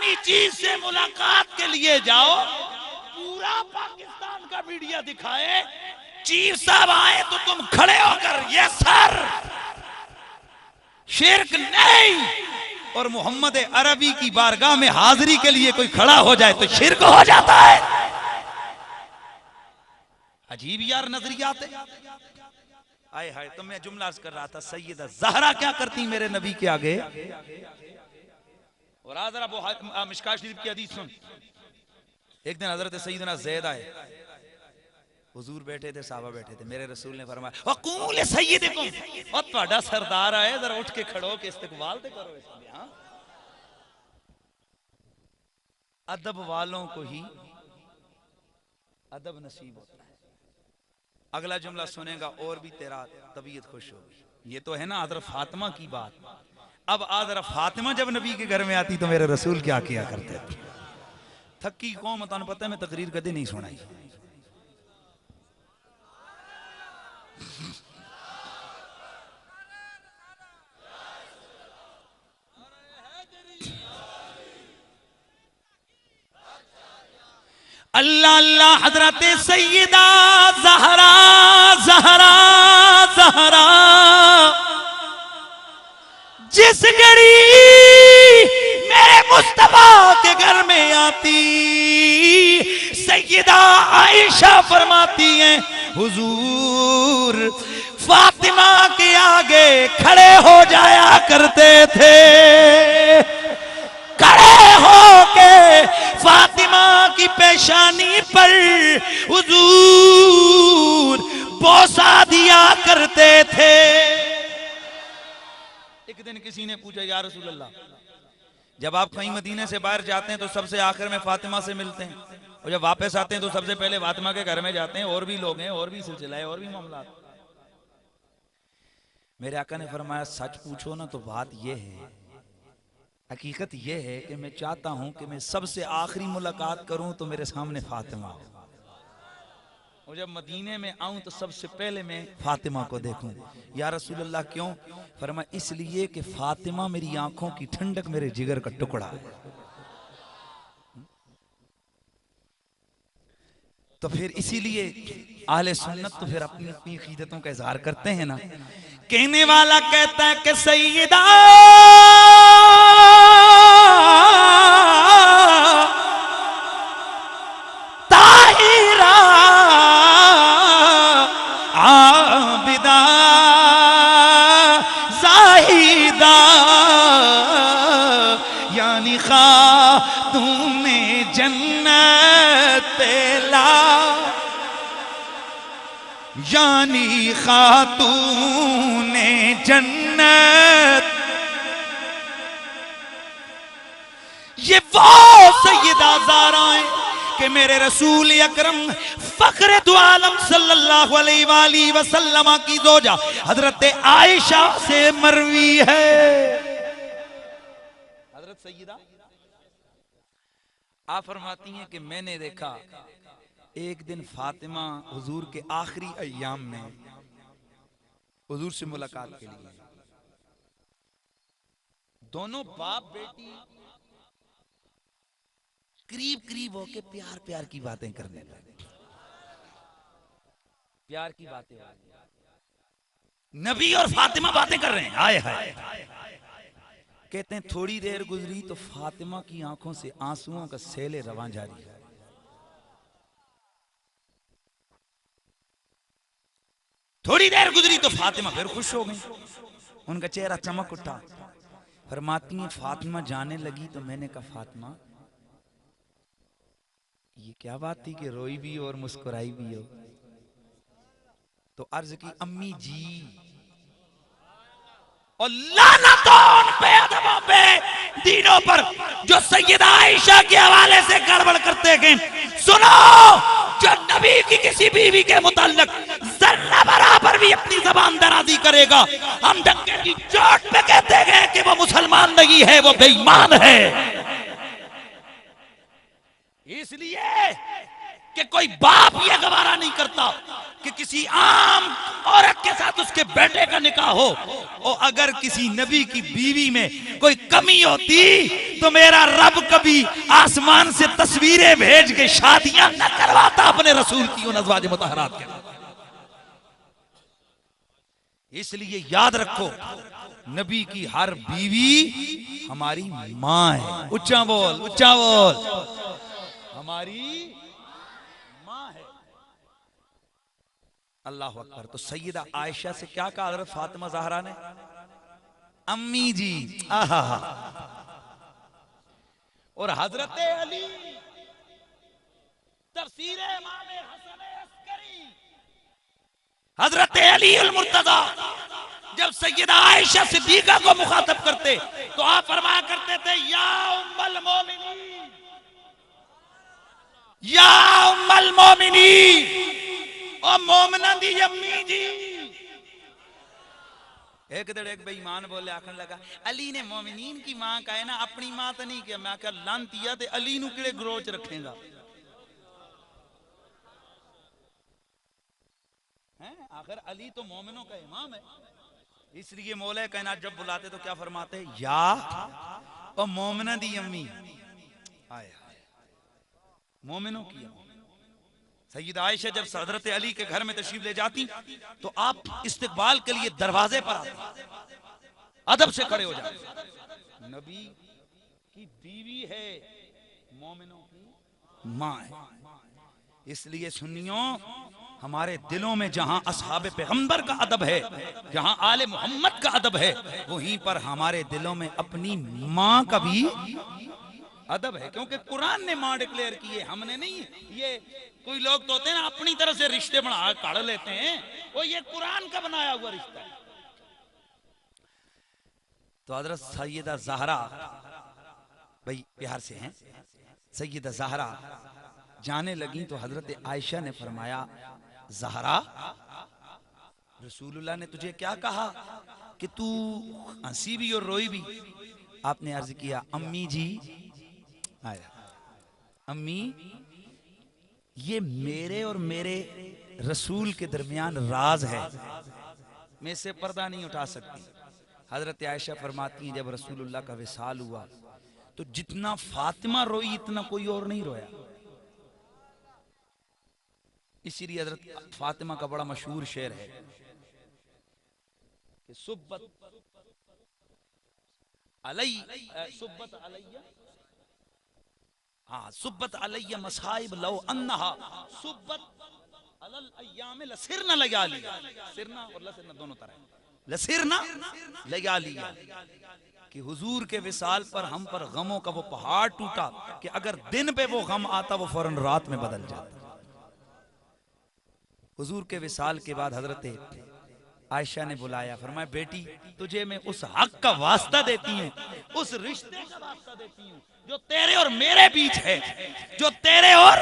की चीज से मुलाकात के लिए जाओ, पूरा पाकिस्तान का मीडिया दिखाए, चीफ साहब आए तो तुम खड़े होकर यस सर, शिर्क नहीं। और मोहम्मद अरबी की बारगाह में हाजिरी के लिए कोई खड़ा हो जाए तो शिर्क हो जाता है। अजीब यार नजरियात है। आए हाय, तो मैं जुमला कर रहा था, सैयदा ज़हरा क्या करती मेरे नबी के आगे। और आज जरा वो मिशकात शरीफ की हदीस सुन। एक दिन हजरत सैयदना ज़ैद आए, हुजूर बैठे थे, साहबा बैठे थे, मेरे रसूल ने फरमाया वक़ूल सय्यिदकुम, और ਤੁਹਾਡਾ सरदार आए, जरा उठ के खड़ो के इस्तकबाल ते करो इसलिए। हाँ, अदब वालों को ही अदब नसीब होता है। अगला जुमला सुनेगा और भी तेरा तबीयत खुश होगी। ये तो है ना हज़रत फातिमा की बात। अब हज़रत फातिमा जब नबी के घर में आती तो मेरे रसूल क्या किया करते थे। थकी कौम, तुहानू पता है मैं तकरीर कदे नहीं सुनाई। अल्लाह अल्लाह हजरत सैयदा ज़हरा ज़हरा ज़हरा, जिस घड़ी मेरे मुस्तफा के घर में आती, सैयदा आयशा फरमाती हैं हुजूर फातिमा के आगे खड़े हो जाया करते थे, खड़े होके फातिमा की पेशानी पर हुजूर बोसा दिया करते थे। एक दिन किसी ने पूछा या रसूल अल्लाह, जब आप कहीं मदीने से बाहर जाते हैं तो सबसे आखिर में फातिमा से मिलते हैं, और जब वापस आते हैं तो सबसे पहले फातिमा के घर में जाते हैं, और भी लोग हैं, और भी सिलसिला है, और भी मामला। मेरे आका ने फरमाया सच पूछो ना तो बात यह है, हकीकत यह है कि मैं चाहता हूं कि मैं सबसे आखिरी मुलाकात करूं तो मेरे सामने फातिमा हो, और जब मदीने में आऊं तो सबसे पहले मैं फातिमा को देखूं। या रसूल अल्लाह क्यों? फरमाया इसलिए कि फातिमा मेरी आंखों की ठंडक, मेरे जिगर का टुकड़ा है। तो फिर इसीलिए आहले सुन्नत तो फिर अपनी अपनी अकीदतों का इजहार करते हैं ना। कहने वाला कहता है कि सैयदा ताहिरा आबिदा जाहिदा यानी खातूने जन्नत ला, यानी खातूने जन्नत, ये वो सैयदा ज़हरा है कि मेरे रसूल अकरम फख्र दो आलम सल्लल्लाहु अलैहि वसल्लम की ज़ौजा हजरत आयशा से मरवी है। हजरत सैयदा आप फरमाती हैं कि मैंने देखा एक दिन फातिमा हुजूर के आखिरी अय्याम में हुजूर से मुलाकात के लिए, दोनों बाप बेटी करीब करीब होके प्यार प्यार की बातें करने लगे। प्यार की बातें, नबी और फातिमा बातें कर रहे हैं। हाय हाय, कहते हैं थोड़ी देर गुजरी तो फातिमा की आंखों से आंसुओं का सैले रवां जारी है। थोड़ी देर गुजरी तो फातिमा फिर खुश हो गई, उनका चेहरा चमक उठा। फरमाती हैं फातिमा जाने लगी तो मैंने कहा फातिमा ये क्या बात थी कि रोई भी और मुस्कुराई भी हो? तो अर्ज की अम्मी जी, और लानतों उन पे अदबों पे दीनों पर जो सैयदा आयशा के हवाले से गड़बड़ करते हैं। सुनो, जो नबी की किसी बीवी के मुताल्लिक जर्रा बराबर भी अपनी जबान दराजी करेगा, हम डंके की चोट पे कहते हैं कि वो मुसलमान नहीं है, वो बेईमान है। इसलिए कि कोई बाप ये गवारा नहीं करता कि किसी आम औरत के साथ उसके बेटे का निकाह हो। और अगर किसी नबी की बीवी में कोई कमी होती तो मेरा रब कभी आसमान से तस्वीरें भेज के शादियां न करवाता अपने रसूल की उन अज़वाज मुतहरात के। इसलिए याद रखो, नबी की हर बीवी हमारी माँ है। उच्चा बोल, उच्चा बोल, हमारी माँ है। अल्लाह अकबर। तो सैयदा आयशा से क्या कहा हज़रत फातिमा ज़हरा ने? अम्मी जी। आहा। और हज़रत अली तफसीर इमाम हसन अस्करी, हज़रत अली अल मुर्तज़ा जब सैयदा आयशा सिद्दीका को मुखातब करते तो आप फरमाया करते थे, या उम्मल मोमिनीन, या उम्मल मोमिनीन, ओ मोमिना दी अम्मी जी। एक दिन एक बेईमान बोले, आखन लगा अली ने मोमिनीन की मां का है ना, अपनी मां तो नहीं किया। मैं क्या लानतिया ते अली नू किड़े ग्रोच रखेगा हैं? आखिर अली तो मोमिनों का इमाम है। इसलिए मौला कायनात जब बुलाते तो क्या फरमाते? या ओ मोमिना दी अम्मी। आया मोमिनों की अम्मी। सैयदा आयशा जब हज़रत अली के घर में तशरीफ ले जाती तो आप इस्तकबाल के लिए दरवाजे पर आते, अदब से खड़े हो जाते। नबी की बीवी है, मोमिनों की मां है। इसलिए सुन्नियों, हमारे दिलों में जहां असहाबे पैगंबर का अदब है, जहां आले मोहम्मद का अदब है, वहीं पर हमारे दिलों में अपनी मां का भी अदब है। क्योंकि कुरान ने मां डिक्लेयर की है, हमने नहीं। ये कोई लोग तो होते हैं ना, अपनी तरफ से रिश्ते बना काढ़ लेते हैं, वो ये कुरान का बनाया हुआ रिश्ता है। तो हज़रत सैयदा ज़हरा भाई प्यार से हैं, सैयदा ज़हरा जाने लगी तो हज़रत आयशा ने फरमाया, ज़हरा रसूलुल्लाह ने तुझे क्या कहा कि तू हंसी भी और रोई भी? आपने अर्ज किया, अम्मी जी। आया अम्मी, ये मेरे और मेरे रसूल के दरमियान राज है, मैं इससे पर्दा नहीं उठा सकती। हजरत आयशा फरमाती हैं, जब रसूलुल्लाह का विसाल हुआ तो जितना फातिमा रोई इतना कोई और नहीं रोया। इसीलिए हजरत फातिमा का बड़ा मशहूर शेर है कि सुब्बत अलैया, हाँ, सुब्बत अलैया मसाइब लौ अन्नहा सुब्बत अलल अय्याम लसिरना लयाली। सिरना और लसिरना दोनों तरह, लसिरना लयाली कि हुजूर के विसाल पर हम पर गमों का वो पहाड़ टूटा कि अगर दिन पे वो गम आता वो फौरन रात में बदल जाता। हुजूर के विसाल के बाद हजरत आयशा ने बुलाया, फरमाया, बेटी तुझे मैं उस हक का वास्ता देती हूँ, उस रिश्ते का वास्ता देती हूँ जो तेरे और मेरे बीच है, जो तेरे और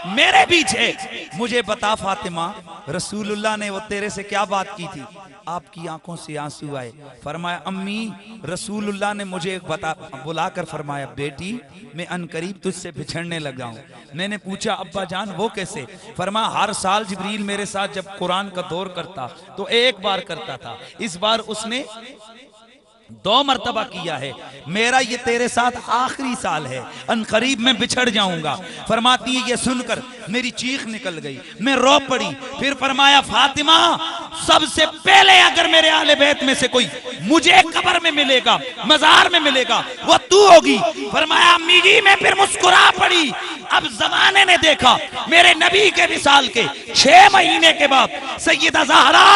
मेरे बीच है। मुझे बता फातिमा, रसूलुल्लाह ने वो तेरे से क्या बात की थी? आपकी आंखों से आंसू आए। फरमाया, अम्मी रसूलुल्लाह ने मुझे बुलाकर फरमाया, बेटी मैं अनकरीब तुझसे बिछड़ने लगा हूँ। मैंने पूछा, अब्बा जान वो कैसे? फरमाया, हर साल जिब्रील मेरे साथ जब कुरान का दौर करता तो एक बार करता था, इस बार उसने 2 मर्तबा किया है। मेरा ये तेरे साथ आखिरी साल है, अनकरीब मैं बिछड़ जाऊंगा। फरमाती है, ये सुनकर मेरी चीख निकल गई, मैं रो पड़ी। फिर फरमाया, फातिमा सबसे पहले अगर मेरे आले बैत में से कोई मुझे कब्र में मिलेगा, मजार में मिलेगा, वो तू होगी। फरमाया, अम्मी जी मैं फिर मुस्कुरा पड़ी। अब जमाने ने देखा मेरे नबी के विसाल के 6 महीने के बाद सैयदा ज़हरा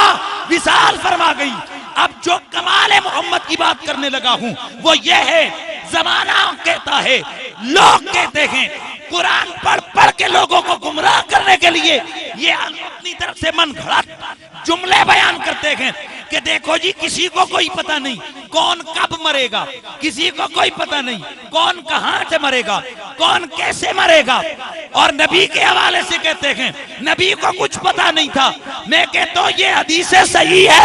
विसाल फरमा गई। अब जो कमाल मोहम्मद की बात करने लगा हूं वो ये है, जमाना कहता है, लोग कहते हैं, कुरान पढ़ पढ़ के लोगों को गुमराह करने के लिए ये अपनी तरफ से मन घड़त जुमले बयान करते हैं कि देखो जी किसी को कोई पता नहीं कौन कब मरेगा, किसी को कोई पता नहीं कौन कहां से मरेगा, कौन कैसे मरेगा। और नबी के हवाले से कहते हैं नबी को कुछ पता नहीं था। मैं कहता हूं ये हदीस सही है।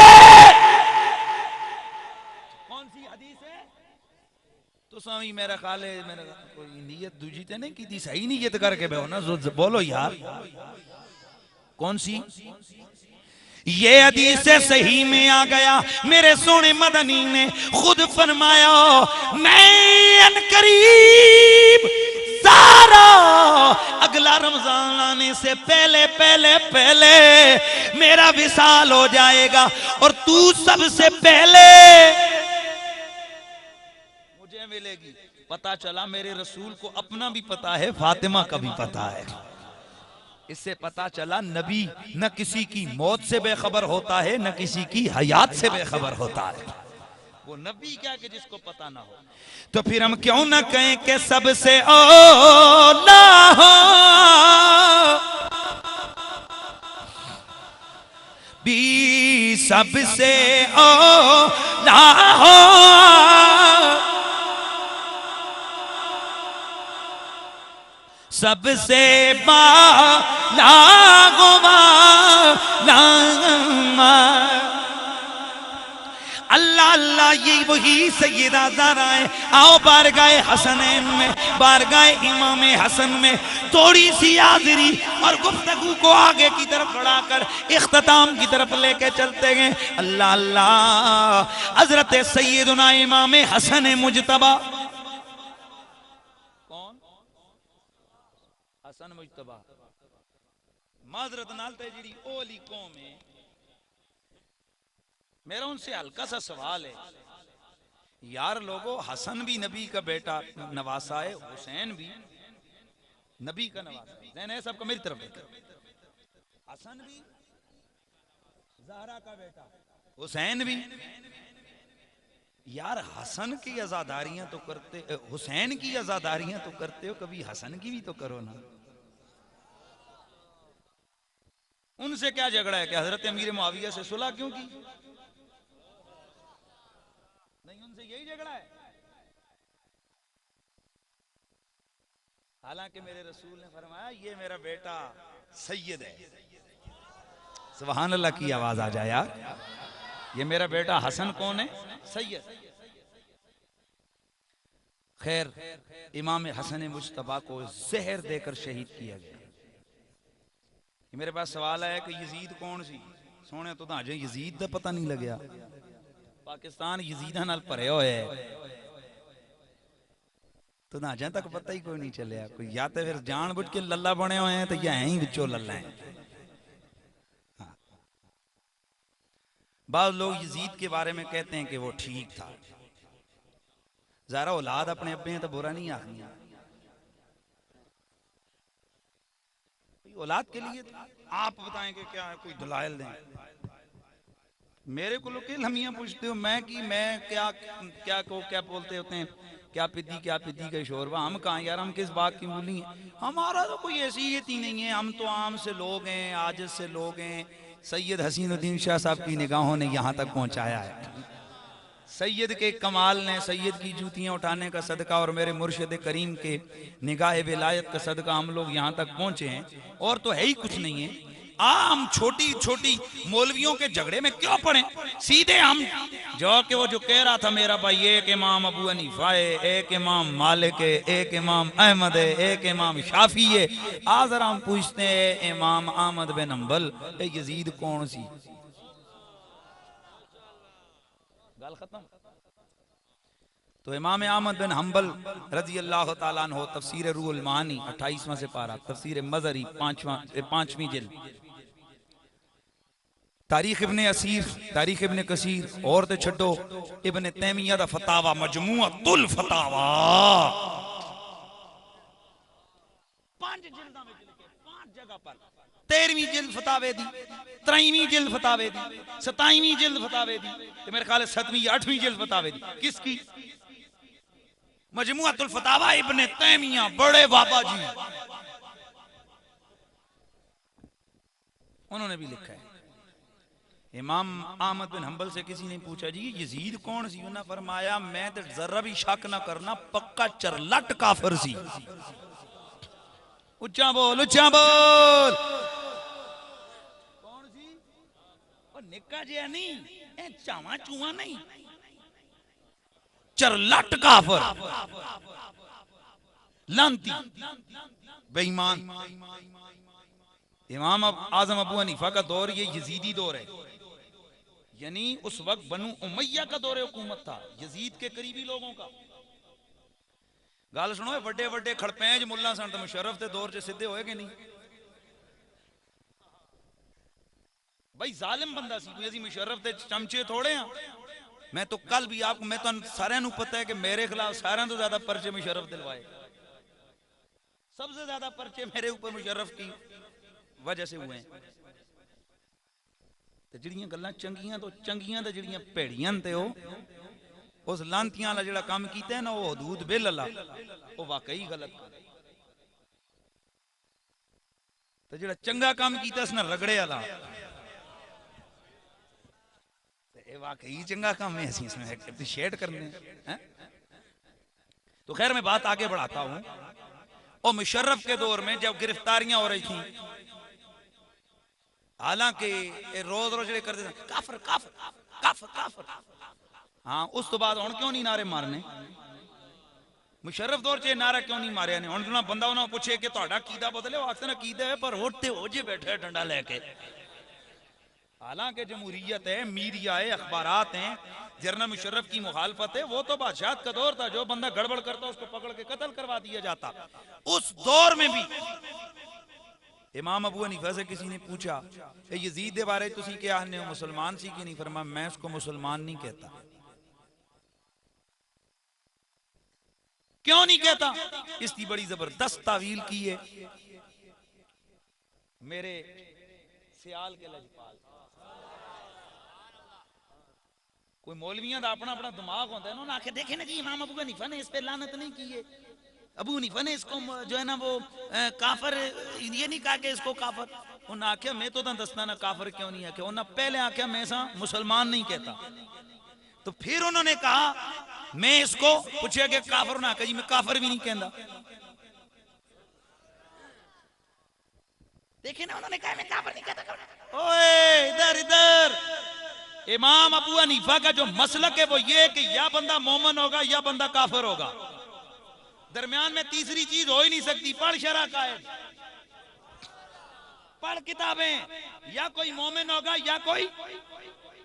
कौन सी हदीस है? तुसा भी मेरा ख्याल है मेरा कोई नीयत दूजी ते नहीं की थी, सही नीयत करके बेहो ना, बोलो यार कौन सी। ये हदीस सही में आ गया, मेरे सोने मदनी ने खुद फरमाया, मैं अनकरीब सारा अगला रमजान आने से पहले पहले पहले मेरा विसाल हो जाएगा और तू सबसे पहले मुझे मिलेगी। पता चला मेरे रसूल को अपना भी पता है, फातिमा का भी पता है। इससे पता चला नबी न किसी की मौत से बेखबर होता है, न किसी की हयात से बेखबर होता है। वो नबी क्या कि जिसको पता ना हो। तो फिर हम क्यों ना कहें कि सबसे औला हो भी सबसे औला हो, सबसे बाला अल्लाह अल्लाह, ये वही सैयदा ज़हरा है। आओ बारगाह हसनैन में, बारगाह इमाम हसन में थोड़ी सी हाज़िरी और गुफ्तगू को आगे की तरफ बढ़ाकर इख्तिताम की तरफ लेके चलते गए। अल्लाह अल्लाह, हज़रत सैयदना इमाम हसन मुजतबा, कौन हसन मुजतबा माजरत नालते जी ओली कौम है। मेरा उनसे हल्का सा सवाल है यार लोगों, हसन भी नबी का बेटा नवासा है, हुसैन भी नबी का नवासा है, सबका मेरी तरफ देखो, हसन भी ज़हरा का बेटा, हुसैन भी। यार हसन की अज़ादारियां तो करते, हुसैन की अज़ादारियां तो करते हो, कभी हसन की भी तो करो ना। उनसे क्या झगड़ा है कि हजरत अमीर मुआविया से सुलह क्यों की? नहीं, उनसे यही झगड़ा है। हालांकि मेरे रसूल ने फरमाया ये मेरा बेटा सैयद है। सुभान अल्लाह की आवाज आ जाए यार। ये मेरा बेटा हसन कौन है? सैयद। खैर, इमाम हसन मुज्तबा को जहर देकर शहीद किया गया। मेरे पास सवाल है कि यजीद कौन सी? सोने तो अजे यजीद का पता नहीं लग्या। पाकिस्तान यजीदा नाल भरे होए तो अजे तक पता ही कोई नहीं चलिया। कोई या तो फिर जानबूझ के लल्ला बने हुए हैं, तो या ही विचों लल्ला हैं। हाँ। बाद लोग यजीद के बारे में कहते हैं कि वो ठीक था। ज़रा औलाद अपने अब्बे हैं तो बुरा नहीं आखनी। औलाद के लिए आप बताएंगे क्या है, कोई दलाइल दें। मेरे को लोग हमियाँ पूछते हो, मैं क्या क्या को क्या बोलते होते हैं, क्या पिद्दी का शोरबा। हम कहाँ यार, हम किस बात की मूली हैं? हमारा तो कोई हैसियत ही नहीं है। हम तो आम से लोग हैं, आजिज़ से लोग हैं। सैयद हसीनुद्दीन शाह साहब की निगाहों ने यहाँ तक पहुँचाया है। सैयद के कमाल ने, सैयद की जूतियाँ उठाने का सदका और मेरे मुर्शिद करीम के निगाह विलायत का सदका हम लोग यहाँ तक पहुँचे हैं। और तो है ही कुछ नहीं है। हम छोटी छोटी मौलवियों के झगड़े में क्यों पड़े? सीधे हम जो कह रहा था मेरा भाई, एक इमाम अबू हनीफा है, एक इमाम मालिक है, एक इमाम अहमद है, एक इमाम शाफी है। आज जरा हम पूछते हैं इमाम अहमद बिन हंबल, यजीद कौन सी? गल खत्म। तो इमाम अहमद बिन हंबल रजी अल्लाह तआला अन्हु, तफसीर रूहुल मानी 28वां से पारा, तफसीर मज़री 5वीं जिल्द, तारीख इब्ने असीर, तारीख इब्ने कसीर, और तो छड्डो इब्ने तैमिया दा फतावा मजमुअतुल फतावा 5 जिल्दां में लिखे, 5 जगह पर। 13वीं जिल्द फतावे दी, 23वीं जिल्द फतावे दी, 27वीं जिल्द फतावे दी, तो मेरे ख्याल है 7वीं 8वीं जिल्द फतावे दी। किसकी? मजमुअतुल फतावा इब्ने तैमिया, बड़े बाबा जी, उन्होंने भी लिखा है। इमाम अहमद बिन हंबल से किसी ने पूछा जी यजीद कौन सी? उन्होंने फरमाया मैं तो जरा भी शक ना करना, पक्का चरलट काफिर सी। उच्चा बोल, उच्चा बोल। कौन सी? और निक्का जिहा नहीं, चावा चूहा नहीं, चरलट काफर, लांती, बेईमान। इमाम आजम अबू हनीफा का दौर ये यजीदी दौर है, यानी उस वक्त बनु उमैया का दौर हुकूमत था, यजीद के करीबी लोगों का। गल सुनो, बड़े बड़े खड़पैंज मुल्ला सन तो मुशर्रफ के दौर च सीधे होए कि नहीं? भाई जालिम बंदा सी, कोई मुशर्रफ के चमचे थोड़े हैं। मैं तो कल भी आपको, मैं तो सारे पता है कि मेरे खिलाफ सारे तो ज्यादा पर्चे मुशर्रफ दिलवाए, सबसे ज्यादा पर्चे मेरे ऊपर मुशर्रफ की वजह से हुए हैं। ते जिहड़ियां गल्लां चंगियां तो चंगियां ते जिहड़ियां भेड़ियां ते उस लांतियां वाला जिहड़ा काम कीता है ना, वो हदूद बिल अल्लाह, वो वाकई गलत। ते जिहड़ा चंगा काम कीता इसने रगड़े वाला, वाकई चंगा काम है, इसमें अप्रिशिएट करने हैं। तो खैर मैं बात आगे बढ़ाता हूं। और मुशर्रफ के दौर में जब गिरफ्तारियां हो रही थी, हालांकि रोज रोज करते थे काफर काफर काफर काफर, हाँ उस तो बाद हुण क्यों नहीं नारे मारने? मुशर्रफ दौर च नारा क्यों नहीं मारिया ने? हुण जो बंदा उन्होंने पूछे कि तुहाडा कीदा बदले, वो आखदे ने कीदा है पर होते हो जे बैठे डंडा लेके। हालांकि जमहूरियत है, मीडिया है, अखबारात हैं, जनरल मुशर्रफ की मुखालफत है, वो तो बादशाहत का दौर था, जो बंदा गड़बड़ करता उसको पकड़ के कत्ल करवा दिया जाता। उस दौर में भी इमाम अबू हनीफा से किसी ने पूछा यजीद के बारे तुसी क्या आखने हो, मुसलमान सी कि नहीं? फरमाया मैं उसको मुसलमान नहीं कहता। क्यों नहीं कहता? इसकी बड़ी जबरदस्त तावील की है मेरे सियाल के लजपाल। कोई मौलवियों का अपना अपना दिमाग होता है, उन्होंने आके देखे ना जी इमाम अबू हनीफा ने इस पे लानत नहीं की है, अबू हनीफा ने इसको जो है ना वो काफर ये नहीं कहा कि इसको काफर। उन्हें आख्या मैं तो दसना ना काफर क्यों नहीं आख्या। उन्हें पहले आख्या मैं सा मुसलमान नहीं कहता, तो फिर उन्होंने कहा मैं इसको पूछे कि काफर ना जी मैं काफर भी नहीं कहता। देखे ना उन्होंने कहा मैं काफर नहीं कहता। ओए इधर इधर, इमाम अबू हनीफा का जो मसलक है वो ये कि या बंदा मोमन होगा या बंदा काफिर होगा, दरमियान में तीसरी चीज हो ही नहीं सकती। पढ़ शरा कायद, पढ़ किताबें, या कोई मोमिन होगा या कोई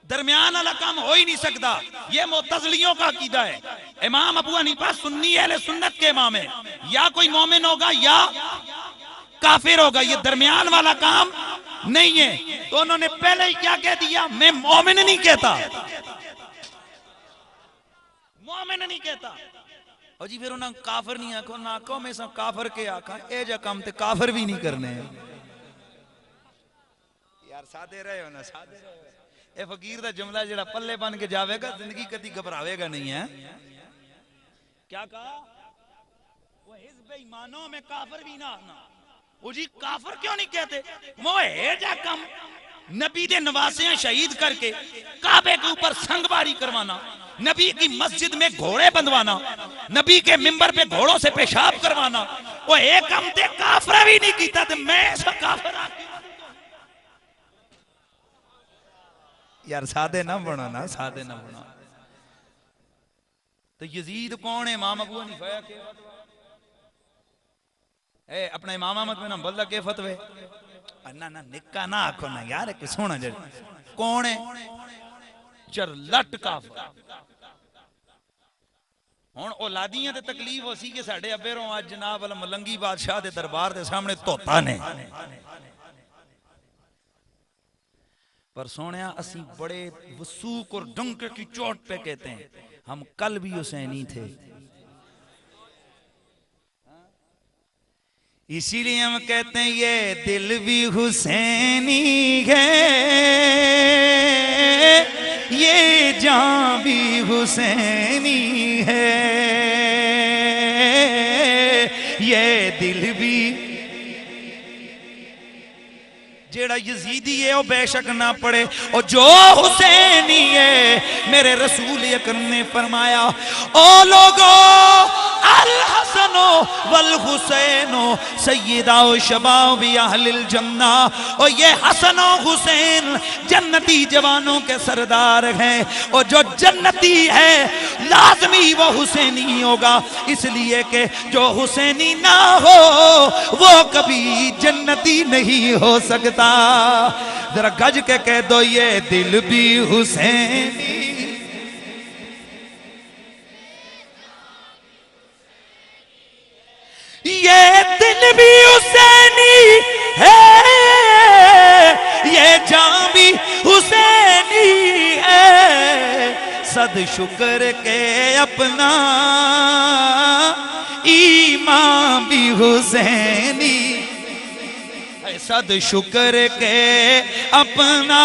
दरमियान वाला काम हो ही नहीं सकता। ये मुतज़िलियों का अकीदा है। इमाम अबू हनीफा सुन्नी अहले सुन्नत के इमाम है, या कोई मोमिन होगा या काफिर होगा, ये दरमियान वाला काम नहीं है। तो उन्होंने पहले ही क्या कह दिया, मैं मोमिन नहीं कहता, मोमिन नहीं कहता। और जी फिर उन्होंने काफिर नहीं आखो ना, आखो मैं सब काफिर के आखा ए जा काम ते काफिर भी नहीं करने यार। सादे रहे हो ना, सादे रहे हो। ए फकीर दा जुमला जेड़ा पल्ले बन के जावेगा जिंदगी कभी घबरावेगा नहीं है। क्या कहा? वो हिज़्ब ईमानों में काफिर भी ना आना। वो जी काफिर क्यों नहीं कहते? वो है जा कम नबी दे नवासियां शहीद करके काबे के ऊपर संगबारी करवाना, नबी की मस्जिद में घोड़े बंधवाना, नबी के मिंबर पे घोड़ों से पेशाब करवाना, वो एक कम ते काफिर भी नहीं कीता ते मैं सब काफिर। यार सादे ना बनो ना, सादे ना बनो। तो यजीद कौन है? इमाम अबू हनीफा के ए अपना इमाम अहमद बिन हंबल दा के फतवे? ना ना निक्का ना आखो ना यार, कि सोना जे कौन है? चरलट काफिर। हुण औलादियां ते तकलीफ हो सी कि साडे अब्बे रों अज जनाब वाला मलंगी बादशाह दे दरबार दे सामने धोता ने। पर सोनिया असी बड़े वसूक और डंके की चोट पे कहते हैं हम कल भी हुसैनी थे, इसीलिए हम कहते हैं ये दिल भी हुसैनी है, ये जान भी हुसैनी है, ये दिल भी। जेड़ा यजीदी है वो बेशक ना पढ़े, और जो हुसैनी है मेरे रसूल अकरम ने फरमाया ओ लोगो अल हसन हसनो वल हुसैनो सय्यदा शबाबी अहलिल जन्ना। और ये हसन और हुसैन जन्नती जवानों के सरदार हैं, और जो जन्नती है लाजमी वो हुसैनी होगा, इसलिए कि जो हुसैनी ना हो वो कभी जन्नती नहीं हो सकता। जरा गज के कह दो ये दिल भी हुसैनी, ये दिल भी हुसैनी है, ये जान भी हुसैनी है। सद शुक्र के अपना ईमान भी हुसैनी, सद शुक्र के अपना।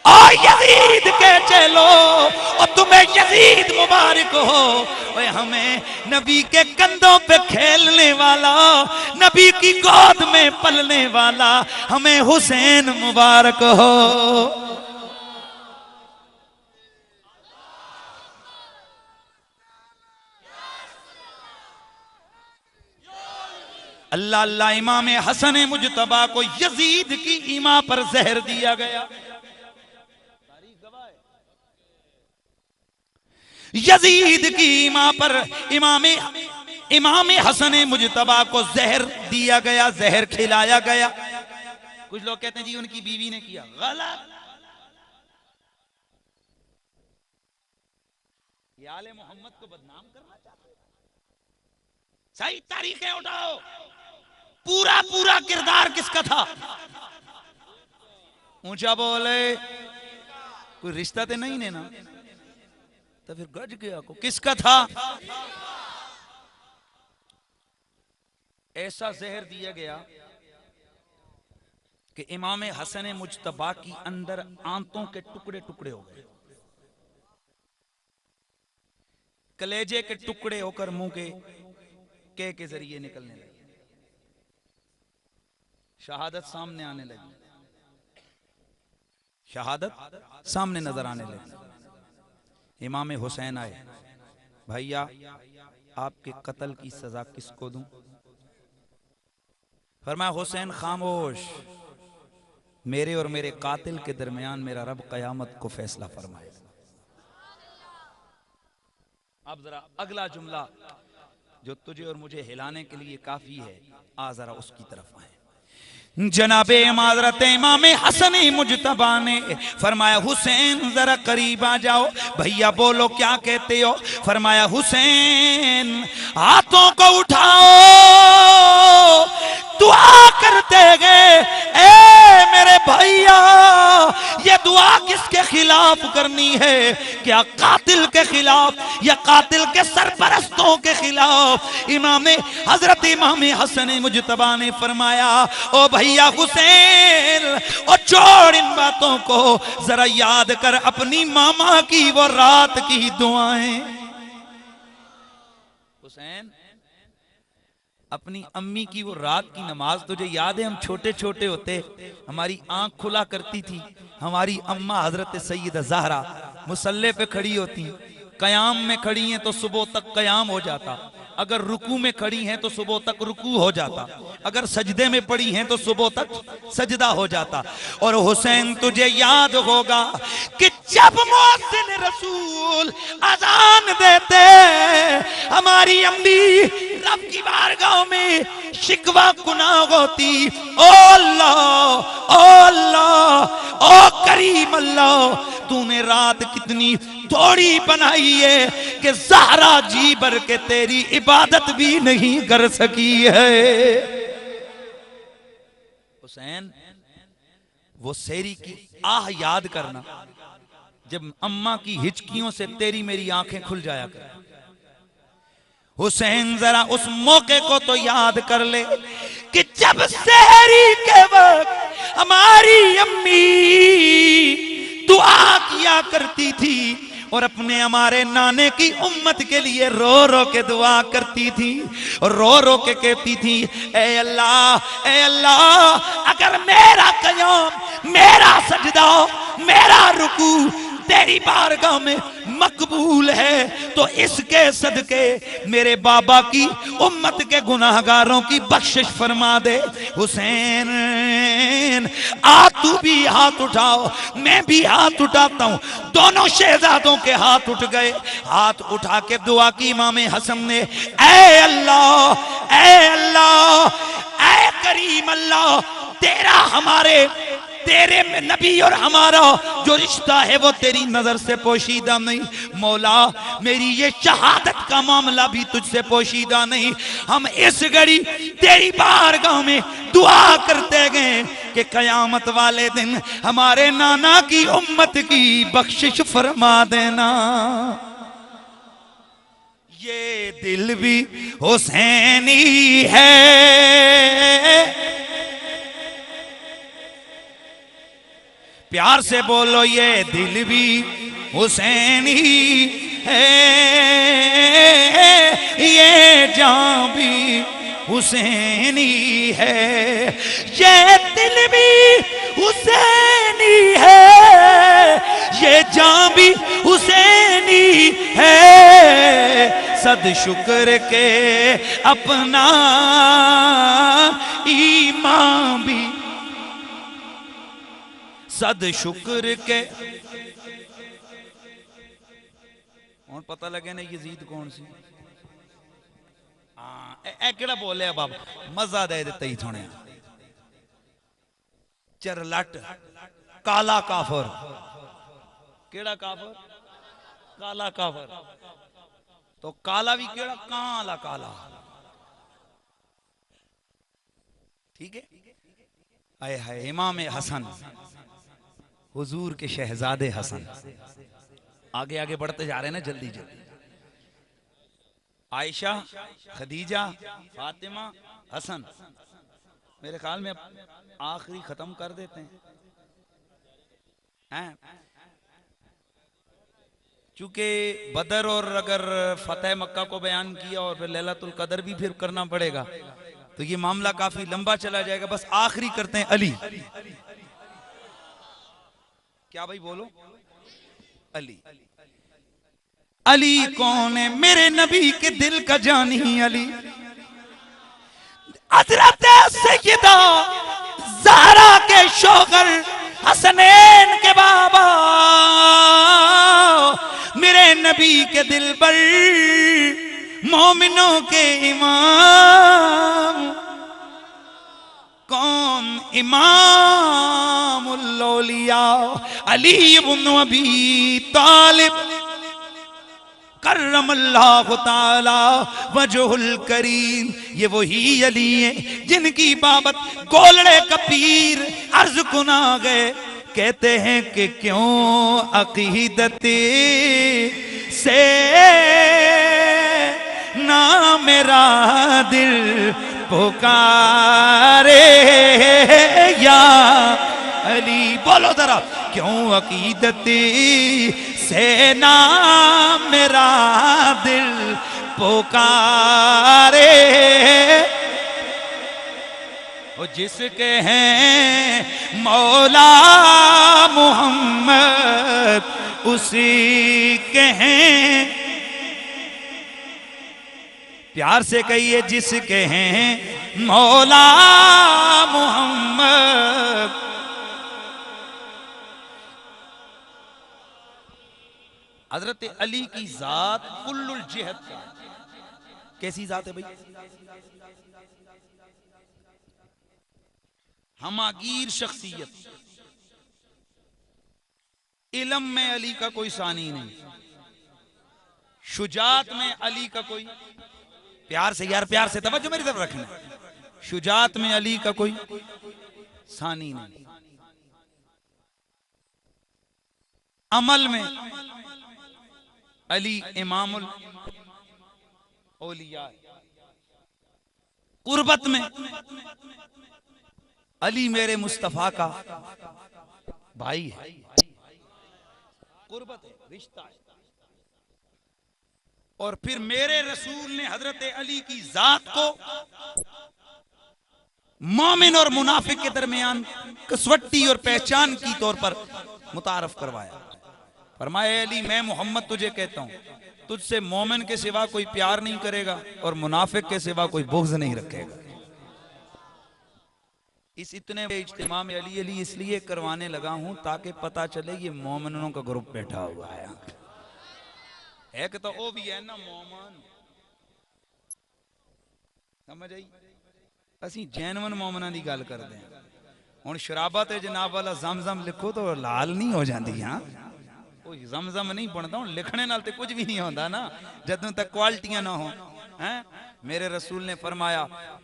और यजीद के चलो और तुम्हें यजीद मुबारक हो। ओए हमें नबी के कंधों पे खेलने वाला, नबी की गोद में पलने वाला, हमें हुसैन मुबारक हो। अल्लाह अल्लाह। इमाम हसन मुजतबा को यजीद की ईमा पर जहर दिया गया। यजीद की ईमा पर इमाम हसन मुजतबा को जहर दिया गया, जहर खिलाया गया। कुछ लोग कहते हैं जी उनकी बीवी ने किया, गलत। ये आले मोहम्मद को बदनाम करना चाहते हैं। सही तारीखें उठाओ, पूरा पूरा किरदार किसका था? ऊंचा बोले, कोई रिश्ता तो नहीं ना, तो फिर गज गया को किसका था? ऐसा जहर दिया गया कि इमाम हसन मुजतबा की अंदर आंतों के टुकड़े टुकड़े हो गए, कलेजे के टुकड़े होकर मुंह के जरिए निकलने लगे, शहादत सामने आने लगी, शहादत सामने नजर आने लगी। इमाम हुसैन आए, भैया आपके कत्ल की सजा किसको दूं? फरमाया हुसैन खामोश, मेरे और मेरे कातिल के दरमियान मेरा रब कयामत को फैसला फरमाए। अब जरा अगला जुमला जो तुझे और मुझे हिलाने के लिए काफी है, आ जरा उसकी तरफ आए। जनाबे माजरत इमाम हसन मुजतबा ने फरमाया हुसैन जरा करीब आ जाओ। भैया बोलो क्या कहते हो? फरमाया हुसैन हाथों को उठाओ, दुआ करते गए, ए मेरे भैया ये दुआ किसके खिलाफ करनी है? क्या कातिल के खिलाफ या कातिल के सरपरस्तों के खिलाफ? हजरत इमाम हसन मुजतबा ने फरमाया, ओ भैया हुसैन, और छोड़ इन बातों को, जरा याद कर अपनी मामा की वो रात की दुआएं। हुसैन अपनी अम्मी की वो रात की नमाज तुझे याद है? हम छोटे छोटे होते, हमारी आंख खुला करती थी, हमारी अम्मा हजरत सैयदा ज़हरा मुसल्ले पे खड़ी होती, कयाम में खड़ी हैं तो सुबह तक कयाम हो जाता, अगर रुकू में खड़ी हैं तो सुबह तक रुकू हो जाता, अगर सजदे में पड़ी हैं तो सुबह तक सजदा हो जाता। और हुसैन तुझे याद होगा कि जब मुअज्जिन रसूल अजान देते, हमारी अम्मी रब की बारगाह में शिकवा गुनाह होती, ओ अल्लाह, ओ अल्लाह, ओ करीम अल्लाह, तूने रात कितनी थोड़ी बनाई है कि ज़हरा जी भर के तेरी इबादत भी नहीं कर सकी है। हुसैन वो सेरी की आह याद करना, जब अम्मा की हिचकियों से तेरी मेरी आंखें खुल जाया कर। हुसैन जरा उस मौके को तो याद कर ले कि जब सहरी के वक्त हमारी अम्मी दुआ किया करती थी और अपने हमारे नाने की उम्मत के लिए रो रो के दुआ करती थी और रो रो के कहती थी, ए अल्लाह, अगर मेरा कयाम, मेरा सजदा, मेरा रुकू तेरी बारगाह में मकबूल है, तो इसके सदके मेरे बाबा की उम्मत के गुनाहगारों की बख्शिश फरमा दे। हुसैन आ तू भी हाथ उठाओ, मैं भी हाथ उठाता हूं। दोनों शहजादों के हाथ उठ गए। हाथ उठा के दुआ की इमाम हसन ने, ऐ अल्लाह, ऐ अल्लाह, ऐ करीम अल्लाह, तेरा हमारे, तेरे में नबी और हमारा जो रिश्ता है वो तेरी नजर से पोशीदा नहीं। मौला मेरी ये शहादत का मामला भी तुझसे पोशीदा नहीं। हम इस घड़ी तेरी बारगाह में दुआ करते गए कि कयामत वाले दिन हमारे नाना की उम्मत की बख्शिश फरमा देना। ये दिल भी हुसैनी है, प्यार से बोलो, ये दिल भी हुसैनी है, ये जान भी हुसैनी है, ये दिल भी हुसैनी है, ये जान भी हुसैनी है। सद शुक्र के अपना ईमान भी, सद शुक्र के। और पता लगे ना यजीद कौन सी? ए केड़ा बोले बाबा, मजा दे देते ही थोड़े। चरलट काला काफर, केड़ा काफर? काला काफर। तो काला भी केड़ा? काला काला। ठीक है। आए हाय इमाम हसन, हुजूर के शहजादे हसन। आगे आगे बढ़ते जा रहे हैं ना, जल्दी जल्दी। आयशा, खदीजा, फातिमा, हसन, मेरे ख्याल में आखिरी खत्म कर देते हैं। चूंकि बदर और अगर फतेह मक्का को बयान किया और फिर लैलतुल कदर भी फिर करना पड़ेगा, तो ये मामला काफी लंबा चला जाएगा। बस आखिरी करते हैं अली। क्या भाई बोलो? अली। अली कौन है? मेरे नबी के दिल का जानी अली। हजरत सैयदा ज़हरा के शौहर हसनैन के बाबा, मेरे नबी के दिल पर मोमिनों के इमाम। कौन? इमामुल औलिया अली इब्न अबी तालिब कर्रमल्लाहु ताला वजहुल करीम। ये वही अली है जिनकी बाबत गोलड़े का पीर अर्ज कुना गए। कहते हैं कि क्यों अकीदत से ना मेरा दिल पुकारे या अली। बोलो जरा, क्यों अकीदत से ना मेरा दिल पुकारे। वो जिसके हैं मौला मोहम्मद उसी के हैं। प्यार से कहिए, जिसके हैं मौला मोहम्मद। हजरत अली की जात कुल्लुल जिहद का। कैसी जात है भाई? हमागीर शख्सियत। इल्म में अली का कोई सानी नहीं, शुजात में अली का कोई, प्यार से यार, प्यार से तवज्जो मेरी तरफ रखना, शुजात में अली का कोई सानी नहीं। अमल में अली इमामुल औलिया। कुर्बत में अली मेरे मुस्तफा का भाई है। कुर्बत है, रिश्ता है। और फिर मेरे रसूल ने हजरत अली की जात को मोमिन और मुनाफिक के दरमियान कसवट्टी और पहचान की तौर पर मुतारफ करवाया। फरमाया अली मैं मोहम्मद तुझे कहता हूँ, तुझसे मोमिन के सिवा कोई प्यार नहीं करेगा और मुनाफिक के सिवा कोई बुग़्ज़ नहीं रखेगा। इस इतने इज्तिमा में अली अली इसलिए करवाने लगा हूं ताकि पता चले ये मोमिनों का ग्रुप बैठा हुआ है। एक तो वो भी है ना मोमन, समझ आई? असी जैनवन मोमना की गल करते हैं। हुण शराबा ते जनाब वाला जमजम लिखो तो लाल नहीं हो जाती। हाँ कोई जमजम नहीं बनता, हुण लिखने नाल ते कुछ भी नहीं होता ना जदों तक क्वालिटियां ना हो। हैं मेरे रसूल ने फरमाया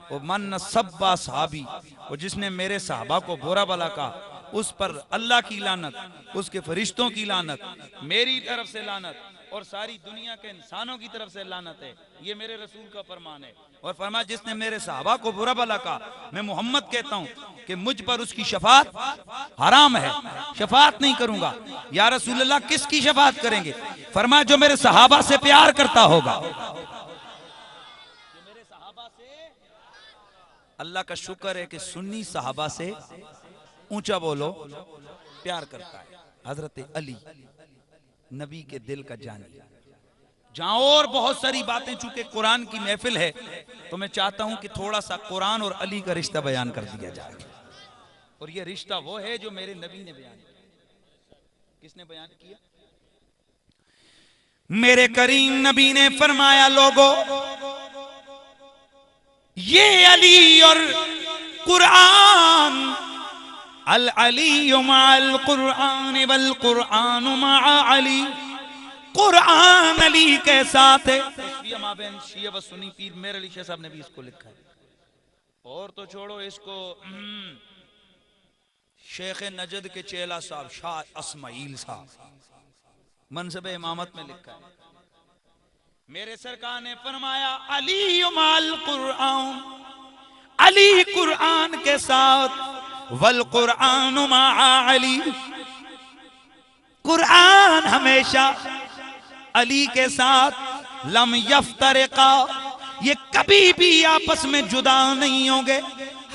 वो मन सब्बा सहाबी, वो जिसने मेरे सहाबा को बुरा भला कहा उस पर अल्लाह की लानत, उसके फरिश्तों की लानत, मेरी तरफ से लानत और सारी दुनिया के इंसानों की तरफ से लानत है। ये मेरे रसूल का फरमान है। और फरमाया जिसने मेरे सहाबा को बुरा भला कहा, मैं मोहम्मद कहता हूँ कि मुझ पर उसकी शफात हराम है, शफात नहीं करूंगा। या रसूल अल्लाह किसकी शफात करेंगे? फरमाया जो मेरे सहाबा से प्यार करता होगा। अल्लाह का शुक्र है कि सुन्नी सहाबा से ऊंचा बोलो प्यार करता है। हजरत अली नबी के दिल का जानी। जहां और बहुत सारी बातें, चूंकि कुरान की महफिल है तो मैं चाहता हूं कि थोड़ा सा कुरान और अली का रिश्ता बयान कर दिया जाए। और यह रिश्ता वो है जो मेरे नबी ने बयान किया। किसने बयान किया? मेरे करीम नबी ने फरमाया लोगों, ये अली और कुरान, अल अली मअल कुरान वल कुरान मअ अली, कुरान अली के साथ है। शिया व सुन्नी पीर मेरे अली शाह साहब ने भी इसको लिखा है। और तो छोड़ो इसको, शेख नजद के चेला साहब शाह इस्माइल साहब मनसब इमामत में लिखा है। मेरे सरकार ने फरमाया अली माल कुरान, अली कुरान के साथ, वल कुरान मअ अली, कुरान हमेशा अली के साथ। लम यफ्तरिका, ये कभी भी आपस में जुदा नहीं होंगे।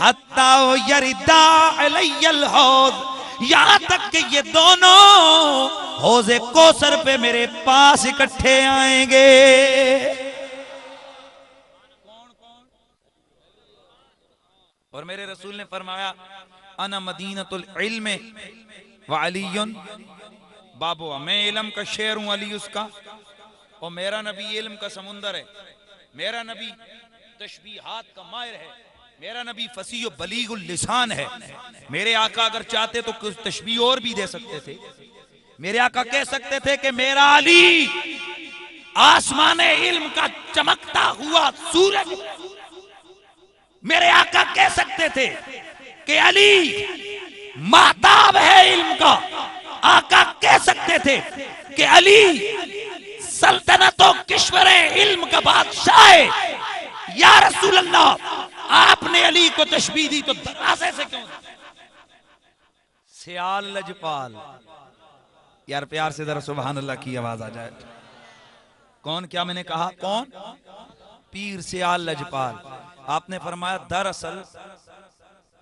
हत्ता यरिदा अलैयल हौज, यहां तक कि ये दोनों हौज़े कौसर पे मेरे पास इकट्ठे आएंगे। और मेरे रसूल ने फरमाया अना मदीनतुल इल्म व अलीयुन बाबुआ, मैं इल्म का शेर हूं, अली उसका। और मेरा नबी इल्म का समुंदर है। मेरा नबी तशबीहात का माहिर है। मेरा नबी फसीह बलीगुल लिसान है। मेरे आका अगर चाहते तो कुछ तशबीह और भी दे सकते थे। मेरे आका कह सकते थे कि मेरा अली आसमान इल्म का चमकता हुआ सूरज। मेरे आका कह सकते थे कि अली महताब है इल्म का। आका कह सकते थे कि अली सल्तनतों किश्वरे इल्म का बादशाह है। या रसूल अल्लाह, आपने अली को तशबीह दी तो दरवाजे से क्यों? सियाल लजपाल। यार प्यार से जरा सुभान अल्लाह की आवाज आ जाए। कौन? क्या मैंने कहा? कौन? पीर सियाल लजपाल। आपने फरमाया दरअसल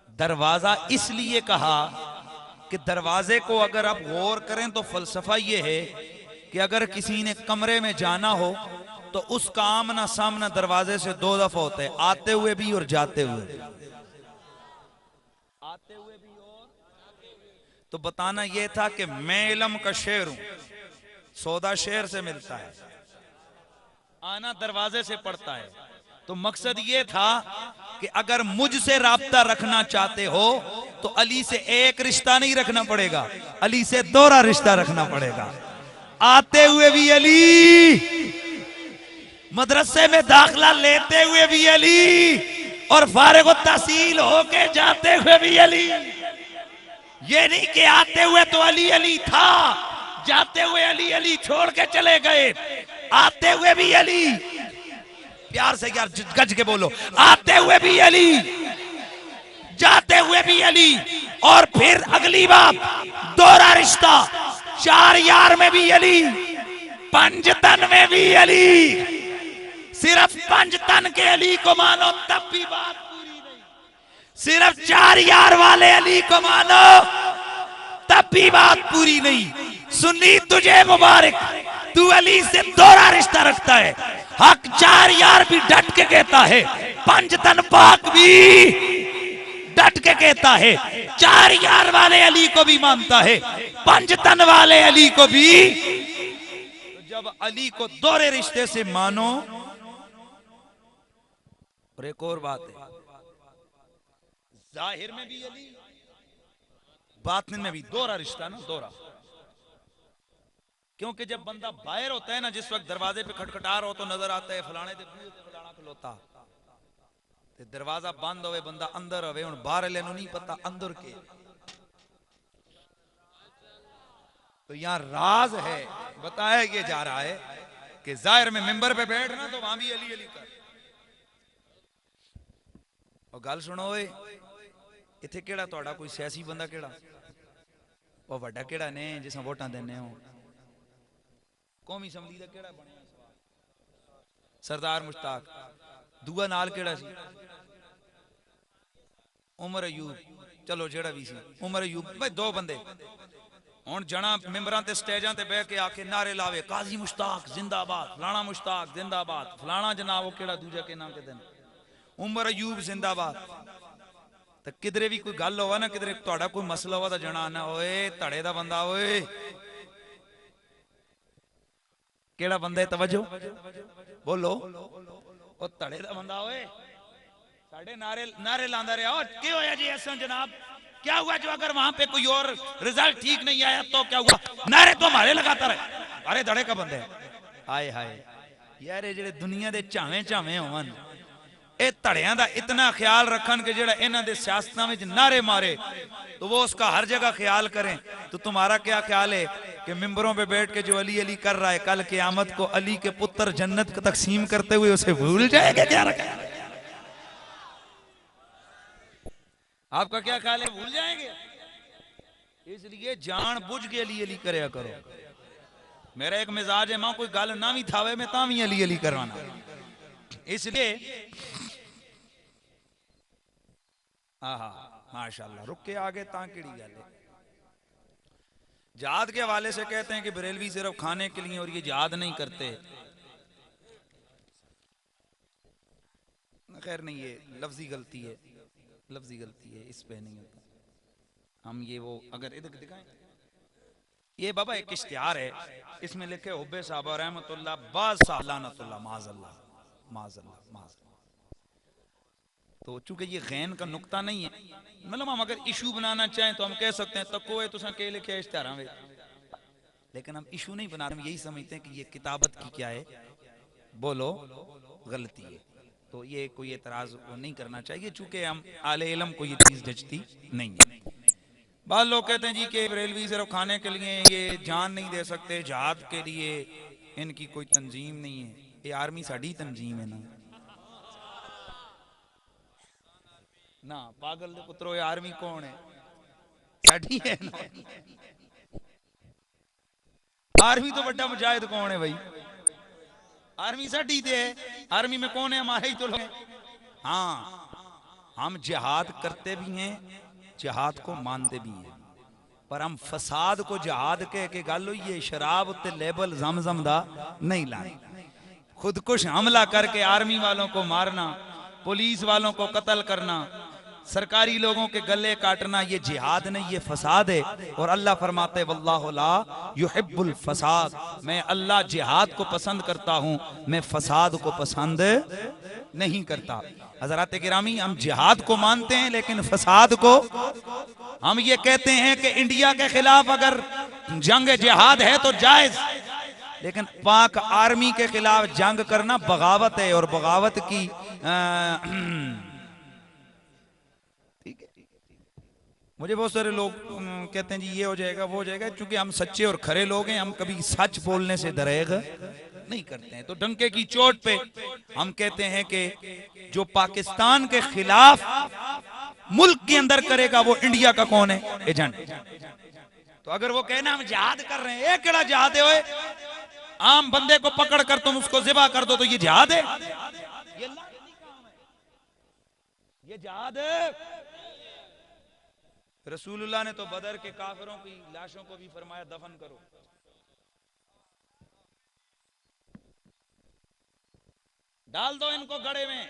दरवाजा इसलिए कहा कि दरवाजे को अगर आप गौर करें तो फलसफा यह है कि अगर किसी ने कमरे में जाना हो तो उसका आमना सामना दरवाजे से 2 दफा होता है, आते हुए भी और जाते हुए भी। आते हुए भी और तो बताना यह था कि मैं इल्म का शेर हूं, सौदा शेर से मिलता है, आना दरवाजे से पड़ता है। तो मकसद ये था कि अगर मुझसे राब्ता रखना चाहते हो तो अली से एक रिश्ता नहीं रखना पड़ेगा, अली से 2 रिश्ता रखना पड़ेगा। आते हुए भी अली, मदरसे में दाखिला लेते हुए भी अली, और फारिग तहसील होके जाते हुए भी अली। ये नहीं कि आते हुए तो अली अली था, जाते हुए अली अली छोड़ के चले गए। आते हुए भी अली, प्यार से यार गज के बोलो, आते हुए भी अली, जाते हुए भी अली। और फिर अगली बात 2 रिश्ता, 4 यार में भी अली, 5 तन में भी अली। सिर्फ 5 तन के अली को मानो तब भी बात पूरी नहीं। सिर्फ 4 यार वाले अली को मानो तब भी बात पूरी नहीं। सुन्नी तुझे मुबारक, तू अली से दोहरा रिश्ता रखता है। हक चार यार भी डट के कहता है, पंज तन पाक भी डट के कहता है। चार यार वाले अली को भी मानता है, पंज तन वाले अली को भी। तो जब अली को दोहरे रिश्ते से मानो, और एक और बात है, जाहिर में भी अली, बातिन में भी दोहरा रिश्ता ना, दोहरा। क्योंकि जब बंदा बाहर होता है ना, जिस वक्त दरवाजे पे खटखटा रहा हो तो नजर आता है फलाने दे बूहे ते फलाना खलोता, ते दरवाजा बंद होवे बंदा अंदर होवे, हुन बाहर वाले नु नहीं पता अंदर के। तो यहां राज है, बताया ये जा रहा है कि जाहिर में मिंबर पे बैठना तो वहां भी अली अली कर। और गल सुनो, इत्थे केड़ा तुहाडा कोई सियासी बंदा केड़ा वो वड्डा केड़ा ने जिसां वोटां देने हो? कौमी असैंबली दा केड़ा बने? सरदार मुश्ताक। दूआ नाल केड़ा सी? उमर अयूब। चलो जेड़ा भी सी उमर अयूब, भाई दो बंदे। हुण जना मिंबरां ते स्टेजां ते बैठ के आके नारे लावे, काजी मुश्ताक जिंदाबाद, फलाना मुश्ताक जिंदाबाद, फलाना जनाब वो केड़ा दूजा के नाम के दिन उमर अयूब जिंदाबाद। तो किधरे भी कोई गल होवा ना, किधरे तुहाडा कोई मसला होवा तो जना आना, ओए धड़े दा बंदा, ओए केड़ा बंदा है? तवज्जो बोलो, ओ धड़े दा बंदा, ओए साडे नारे नारे लांदा रहा। और क्या होया जी ऐसा जनाब, क्या हुआ जो अगर वहां पे कोई और रिजल्ट ठीक नहीं आया तो क्या हुआ? नारे तो हमारे लगाता रहे। अरे धड़े का बंदे हाय हाय यार, ये जेड़े दुनिया दे झावे झावे होवन, ये धड़ियां दा इतना ख्याल रखन कि जेड़ा इन्हां दे सियासतां विच नारे मारे तो वो उसका हर जगह ख्याल करें। तो तुम्हारा क्या ख्याल है कि मिंबरों पे बैठ के जो अली अली कर रहा है, कल क़यामत को अली के पुत्र जन्नत को तकसीम करते हुए उसे भूल जाएगा? क्या रखा? आपका क्या ख्याल है, भूल जाएंगे? इसलिए जान बुझ के अली अली करया करो। मेरा एक मिजाज है, मां कोई गल ना भी थावे मैं ता भी अली अली करवाना। इसलिए माशाल्लाह रुक के आगे ता केड़ी गल है। जिहाद के हवाले से कहते हैं कि बरेलवी सिर्फ खाने के लिए और ये जिहाद नहीं करते। खैर नहीं, ये लफ्जी गलती है, लफ्जी गलती है, इस पे नहीं होता। हम ये वो अगर इधर दिखाएं, ये बाबा एक इश्तिहार है, इसमें लिखे हुब्बे साहबा रहमतुल्लाह बाज़ साहब लानतुल्लाह माज़अल्लाह माज़अल्लाह माज़अल्लाह। तो चूंकि ये गैन का नुक्ता नहीं है, मतलब हम अगर इशू बनाना चाहें तो हम कह सकते हैं तको है तुसा के लिखे इश्तिहार में, लेकिन हम इशू नहीं बनाते, हम यही समझते हैं कि ये किताबत की क्या है, बोलो गलती है। तो ये कोई एतराज नहीं करना चाहिए, चूंकि हम आले इल्म को ये चीज जचती नहीं है। बाद लोग कहते हैं जी कि बरेलवी सिर्फ खाने के लिए ये जान नहीं दे सकते, जिहाद के लिए इनकी कोई तंजीम नहीं है। ये आर्मी साड़ी तंजीम है ना, ना पागल दे पुत्रो, ये आर्मी कौन है? साड़ी है ना। आर्मी तो बड़ा मुजाहिद कौन है भाई? आर्मी साड़ी दे, आर्मी में कौन है? हमारे ही तो लोग। हाँ, हम जिहाद करते भी हैं, जिहाद को मानते भी हैं, पर हम फसाद को जिहाद के गल हुई है, शराब उत्ते लेबल जमजम दा नहीं लाए। खुदकुश हमला करके आर्मी वालों को मारना, पुलिस वालों को कत्ल करना, सरकारी लोगों के गले काटना, ये जिहाद नहीं, ये फसाद है। और अल्लाह फरमाते वल्लाहु ला युहिब्बुल फसाद, मैं अल्लाह जिहाद को पसंद करता हूं, मैं फसाद को पसंद नहीं करता। हजरात गिरामी, हम जिहाद को मानते हैं लेकिन फसाद को, हम ये कहते हैं कि इंडिया के खिलाफ अगर जंग जिहाद है तो जायज, लेकिन पाक आर्मी के खिलाफ जंग करना बगावत है, और बगावत की ठीक है। मुझे बहुत सारे लोग कहते हैं जी ये हो जाएगा वो हो जाएगा, क्योंकि हम सच्चे और खरे लोग हैं, हम कभी सच बोलने से दरेग नहीं करते हैं। तो डंके की चोट पे हम कहते हैं कि जो पाकिस्तान के खिलाफ मुल्क के अंदर करेगा वो इंडिया का कौन है? एजेंट। तो अगर वो कहना हम जिहाद कर रहे हैं, एक केड़ा जिहाद है? ओए आम बंदे को पकड़ कर तुम उसको ज़िबा कर दो तो ये जिहाद है? ये जिहाद है? रसूलुल्लाह ने तो बदर के काफिरों की लाशों को भी फरमाया दफन करो। डाल दो इनको गड़े में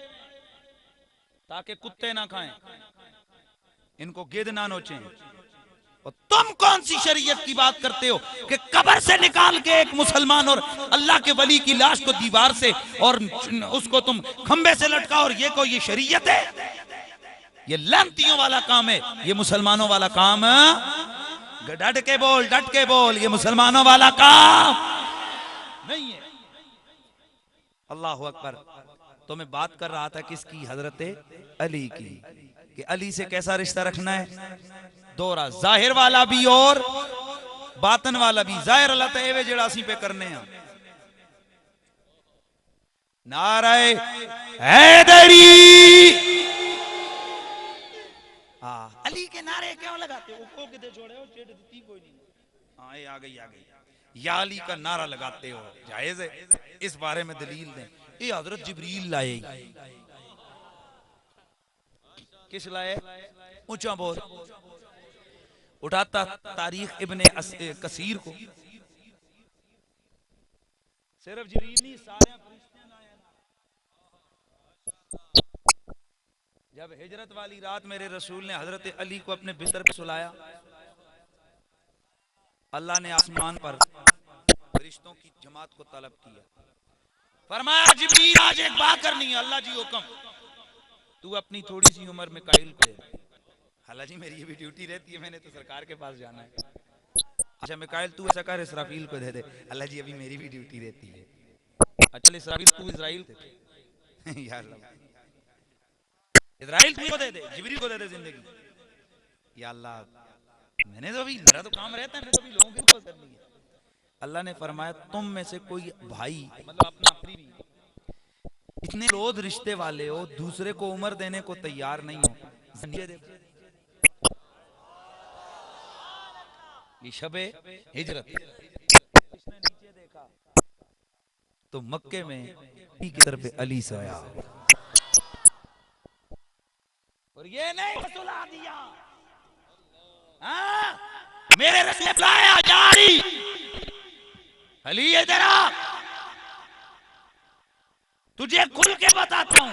ताकि कुत्ते ना खाएं, इनको गिद्ध ना नोचें। और तुम कौन सी शरीयत की बात करते हो कि कब्र से निकाल के एक मुसलमान और अल्लाह के वली की लाश को दीवार से और उसको तुम खंबे से लटकाओ, और ये शरीयत है? ये लानतियों वाला काम है, ये मुसलमानों वाला काम। डट के बोल, ये मुसलमानों वाला काम नहीं है। अल्लाह अकबर। तो मैं बात कर रहा था किसकी? हजरत अली की, कि अली से कैसा रिश्ता रखना है। दोहरा, जाहिर वाला भी और बातन वाला भी। जाहिर अल्लाह तआला जेड़ा असीं पे करने हैं। नारे हैदरी। हाँ, अली के नारे क्यों लगाते हो? को किधर छोड़े हो? चेट दी कोई नहीं। हाँ, ये आ गई। या अली का नारा लगाते हो, जायज है? इस बारे में दलील दें। ये हजरत जिब्रील लाए। किस लाए? ऊंचा बोल। उठाता तारीख इब्ने कसीर को। सिर्फ जिब्रील नहीं, सारे फरिश्ते लाए। जब हिजरत वाली रात मेरे रसूल ने हजरत अली को अपने बिस्तर पे सुलाया, अल्लाह ने आसमान पर फरिश्तों की जमात को तलब किया। फरमाया, जिब्रील आज एक बात करनी है। अल्लाह जी हुक्म। तू अपनी थोड़ी सी उम्र में काइल को दे। हालांकि मेरी ये भी ड्यूटी रहती है, मैंने तो सरकार के पास जाना है। अच्छा मिकाइल तू ऐसा कर, इसराफील को दे दे। अल्लाह जी अभी मेरी भी ड्यूटी रहती है। अच्छा इसराफील तू इजराइल यार इजराइल तू को दे दे, जिब्रील को दे दे जिंदगी। या अल्लाह, मैंने तो अभी, मेरा तो काम रहता है, मैंने तो अभी लोगों की ऊपर करनी है। अल्लाह ने फरमाया, तुम में से कोई भाई, मतलब अपना प्रीवी, इतने रोज रिश्ते वाले हो, दूसरे को उम्र देने को तैयार नहीं हो। ये शबे हिजरत, इसने नीचे देखा तो मक्के में की तरफ अली से आया, और ये नहीं सुला दिया। मेरे रसूल लाया जारी, अली इधर आ, तुझे खुल के बताता हूं।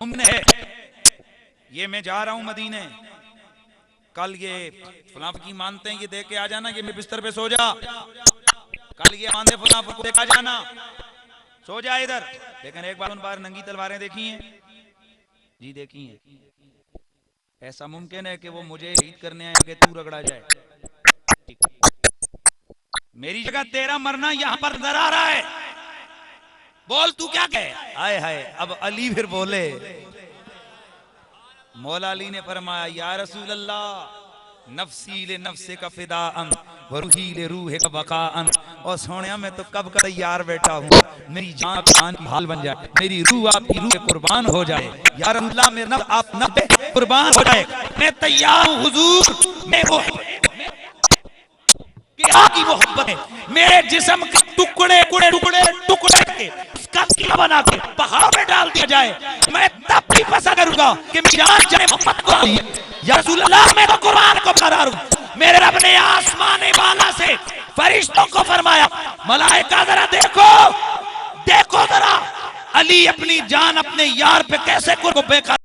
तुमने ये मैं जा रहा हूं मदीने, कल ये फलां की मानते हैं, ये दे के आ जाना, ये मेरे बिस्तर पे सो जा। कल ये मानते फलां को देखा जाना, सो जा इधर। लेकिन एक बार नंगी तलवारें देखी हैं जी, देखी हैं। ऐसा मुमकिन है कि वो मुझे शहीद करने आए कि तू रगड़ा जाए। मेरी जगह तेरा मरना यहां पर नजर आ रहा है। बोल तू क्या कहे? हाय हाय, अब अली फिर बोले। मौला अली ने फरमाया, या रसूल अल्लाह, नफ्सी ले नफ्से का फिदाअन व रूही ले रूह का बकाअन। और सोनिया मैं तो कब का तैयार बैठा हूँ, मेरी जान जान की हाल बन जाए, मेरी रूह आपकी रूह कुर्बान हो जाए। या रसूल अल्लाह, मेरा नफ्स आप नफ्स कुर्बान हो जाए, मैं तैयार हूँ हुजूर। मैं वो की मोहब्बत है, मेरे जिस्म के टुकड़े टुकड़े टुकड़े टुकड़े के किला बना के पहाड़ पे डाल दिया जाए, मैं तब भी पसंद करूंगा कि मेरी जान जाने मोहम्मद को। या रसूल अल्लाह, मैं तो कुरान को फरार हूं। मेरे रब ने आसमान वाला से फरिश्तों को फरमाया, मलाइका जरा देखो देखो जरा, अली अपनी जान अपने यार पे कैसे बेकार